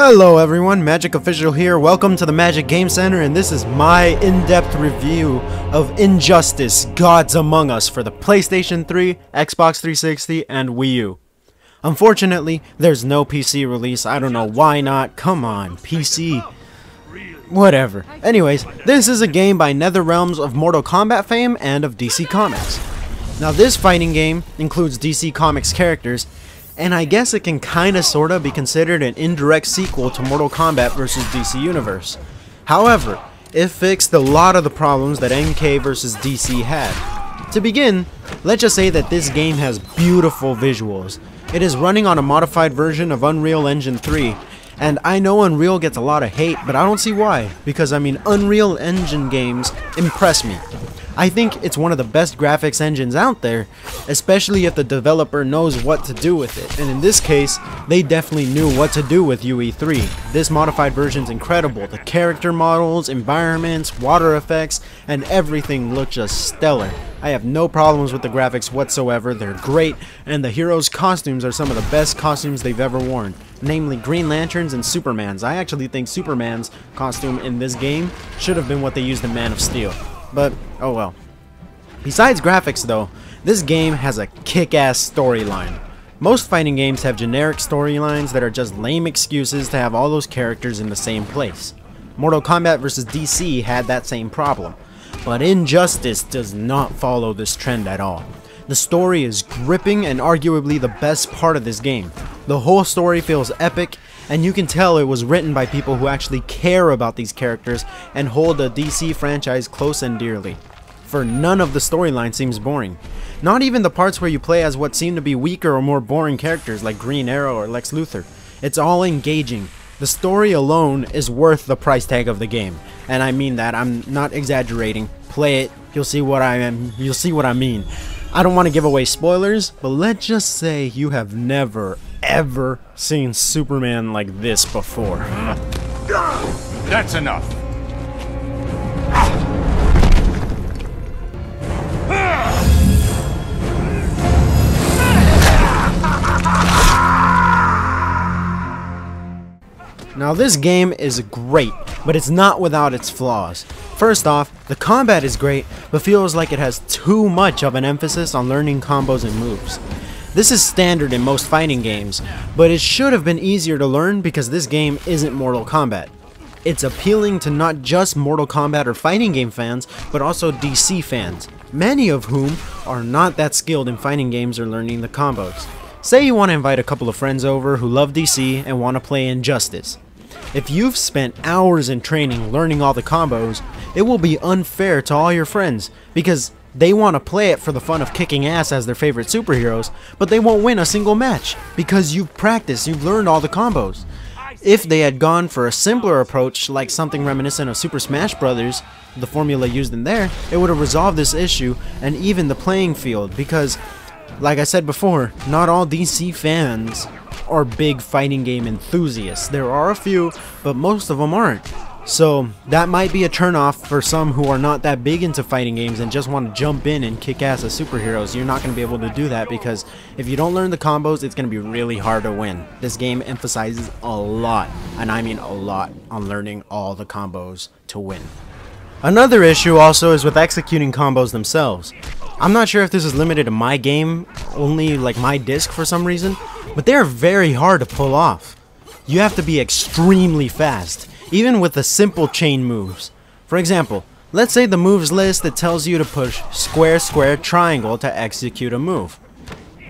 Hello everyone, Magic Official here. Welcome to the Magic Game Center, and this is my in-depth review of Injustice: Gods Among Us for the PlayStation 3, Xbox 360, and Wii U. Unfortunately, there's no PC release. I don't know why not. Come on, PC. Whatever. Anyways, this is a game by NetherRealms of Mortal Kombat fame and of DC Comics. Now this fighting game includes DC Comics characters, and I guess it can kinda sorta be considered an indirect sequel to Mortal Kombat vs. DC Universe. However, it fixed a lot of the problems that MK vs. DC had. To begin, let's just say that this game has beautiful visuals. It is running on a modified version of Unreal Engine 3, and I know Unreal gets a lot of hate, but I don't see why, because I mean Unreal Engine games impress me. I think it's one of the best graphics engines out there, especially if the developer knows what to do with it, and in this case, they definitely knew what to do with UE3. This modified version is incredible. The character models, environments, water effects, and everything look just stellar. I have no problems with the graphics whatsoever. They're great, and the heroes' costumes are some of the best costumes they've ever worn, namely Green Lantern's and Superman's. I actually think Superman's costume in this game should have been what they used in Man of Steel. But, oh well. Besides graphics though, this game has a kick-ass storyline. Most fighting games have generic storylines that are just lame excuses to have all those characters in the same place. Mortal Kombat vs. DC had that same problem. But Injustice does not follow this trend at all. The story is gripping and arguably the best part of this game. The whole story feels epic, and you can tell it was written by people who actually care about these characters and hold the DC franchise close and dearly. For none of the storyline seems boring. Not even the parts where you play as what seem to be weaker or more boring characters like Green Arrow or Lex Luthor. It's all engaging. The story alone is worth the price tag of the game, and I mean that. I'm not exaggerating. Play it, you'll see what I mean. I don't want to give away spoilers, but let's just say you have never, ever seen Superman like this before. That's enough. Now this game is great, but it's not without its flaws. First off, the combat is great, but feels like it has too much of an emphasis on learning combos and moves. This is standard in most fighting games, but it should have been easier to learn because this game isn't Mortal Kombat. It's appealing to not just Mortal Kombat or fighting game fans, but also DC fans, many of whom are not that skilled in fighting games or learning the combos. Say you want to invite a couple of friends over who love DC and want to play Injustice. If you've spent hours in training learning all the combos, it will be unfair to all your friends because they want to play it for the fun of kicking ass as their favorite superheroes, but they won't win a single match because you've practiced, you've learned all the combos. If they had gone for a simpler approach, like something reminiscent of Super Smash Bros., the formula used in there, it would have resolved this issue and evened the playing field because, like I said before, not all DC fans are big fighting game enthusiasts. There are a few, but most of them aren't. So that might be a turnoff for some who are not that big into fighting games and just want to jump in and kick ass as superheroes. You're not going to be able to do that because if you don't learn the combos, it's going to be really hard to win. This game emphasizes a lot, and I mean a lot, on learning all the combos to win. Another issue also is with executing combos themselves. I'm not sure if this is limited to my game, only like my disc for some reason, but they're very hard to pull off. You have to be extremely fast, even with the simple chain moves. For example, let's say the moves list that tells you to push square, square, triangle to execute a move.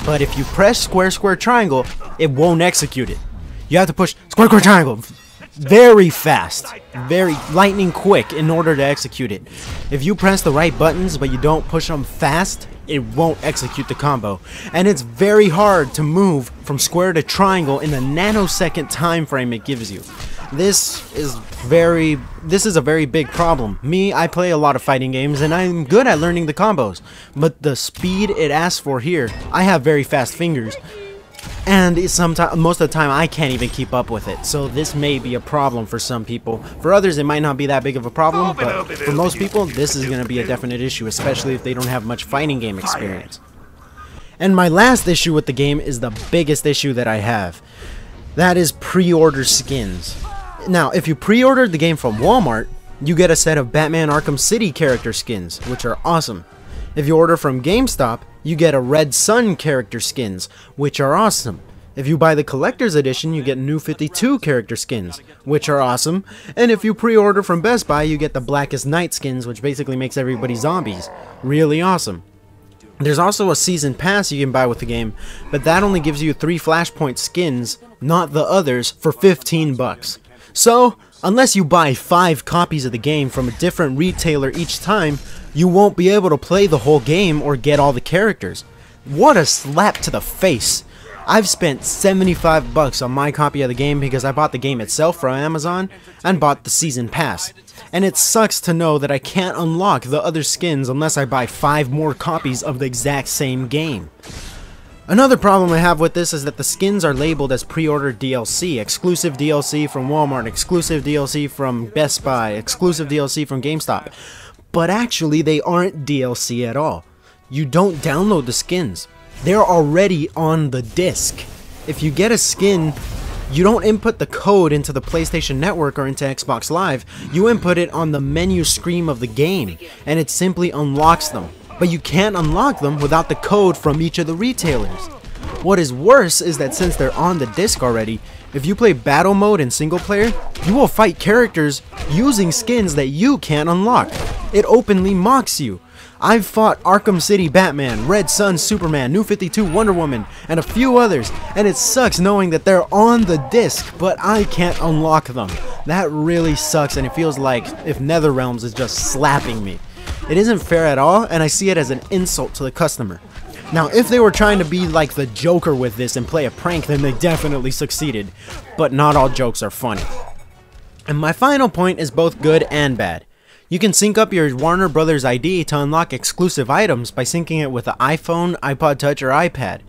But if you press square, square, triangle, it won't execute it. You have to push square, square, triangle very fast, very lightning quick in order to execute it. If you press the right buttons but you don't push them fast, it won't execute the combo. And it's very hard to move from square to triangle in the nanosecond time frame it gives you. This is a very big problem. I play a lot of fighting games and I'm good at learning the combos, but the speed it asks for here, I have very fast fingers. And most of the time I can't even keep up with it, so this may be a problem for some people. For others it might not be that big of a problem, but for most people this is going to be a definite issue, especially if they don't have much fighting game experience. And my last issue with the game is the biggest issue that I have. That is pre-order skins. Now, if you pre-ordered the game from Walmart, you get a set of Batman Arkham City character skins, which are awesome. If you order from GameStop, you get a Red Sun character skins, which are awesome. If you buy the collector's edition, you get New 52 character skins, which are awesome. And if you pre-order from Best Buy, you get the Blackest Night skins, which basically makes everybody zombies. Really awesome. There's also a season pass you can buy with the game, but that only gives you 3 Flashpoint skins, not the others, for 15 bucks. So, unless you buy 5 copies of the game from a different retailer each time, you won't be able to play the whole game or get all the characters. What a slap to the face! I've spent 75 bucks on my copy of the game because I bought the game itself from Amazon and bought the season pass. And it sucks to know that I can't unlock the other skins unless I buy 5 more copies of the exact same game. Another problem I have with this is that the skins are labeled as pre-ordered DLC, exclusive DLC from Walmart, exclusive DLC from Best Buy, exclusive DLC from GameStop. But actually they aren't DLC at all. You don't download the skins. They're already on the disc. If you get a skin, you don't input the code into the PlayStation Network or into Xbox Live, you input it on the menu screen of the game, and it simply unlocks them. But you can't unlock them without the code from each of the retailers. What is worse is that since they're on the disc already, if you play battle mode in single player, you will fight characters using skins that you can't unlock. It openly mocks you. I've fought Arkham City Batman, Red Sun Superman, New 52 Wonder Woman, and a few others, and it sucks knowing that they're on the disc, but I can't unlock them. That really sucks, and it feels like if NetherRealms is just slapping me. It isn't fair at all, and I see it as an insult to the customer. Now, if they were trying to be like the Joker with this and play a prank, then they definitely succeeded, but not all jokes are funny. And my final point is both good and bad. You can sync up your Warner Brothers ID to unlock exclusive items by syncing it with an iPhone, iPod Touch, or iPad.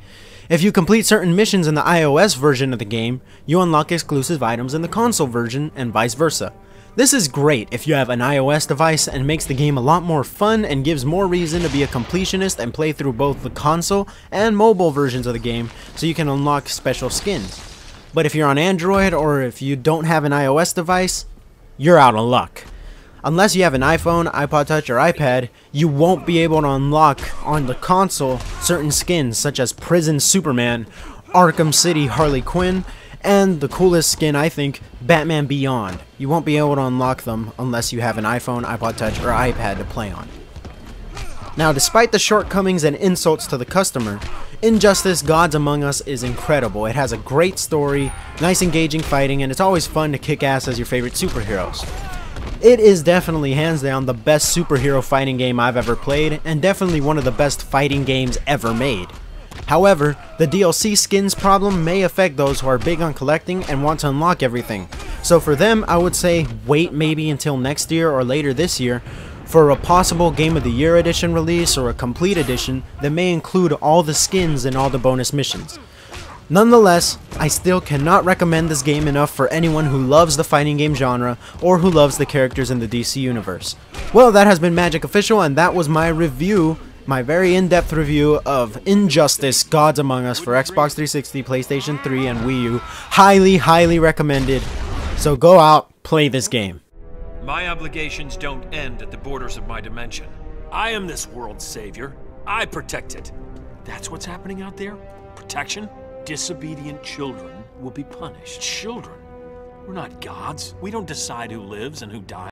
If you complete certain missions in the iOS version of the game, you unlock exclusive items in the console version, and vice versa. This is great if you have an iOS device and makes the game a lot more fun and gives more reason to be a completionist and play through both the console and mobile versions of the game so you can unlock special skins. But if you're on Android or if you don't have an iOS device, you're out of luck. Unless you have an iPhone, iPod Touch, or iPad, you won't be able to unlock on the console certain skins such as Prison Superman, Arkham City Harley Quinn, and the coolest skin I think, Batman Beyond. You won't be able to unlock them unless you have an iPhone, iPod Touch, or iPad to play on. Now, despite the shortcomings and insults to the customer, Injustice Gods Among Us is incredible. It has a great story, nice engaging fighting, and it's always fun to kick ass as your favorite superheroes. It is definitely hands down the best superhero fighting game I've ever played, and definitely one of the best fighting games ever made. However, the DLC skins problem may affect those who are big on collecting and want to unlock everything. So for them, I would say wait maybe until next year or later this year for a possible Game of the Year edition release or a complete edition that may include all the skins and all the bonus missions. Nonetheless, I still cannot recommend this game enough for anyone who loves the fighting game genre or who loves the characters in the DC universe. Well, that has been Magic Official, and that was my review, my very in-depth review of Injustice Gods Among Us for Xbox 360, PlayStation 3, and Wii U. Highly, highly recommended. So go out, play this game. My obligations don't end at the borders of my dimension. I am this world's savior. I protect it. That's what's happening out there? Protection? Disobedient children will be punished. Children? We're not gods. We don't decide who lives and who dies.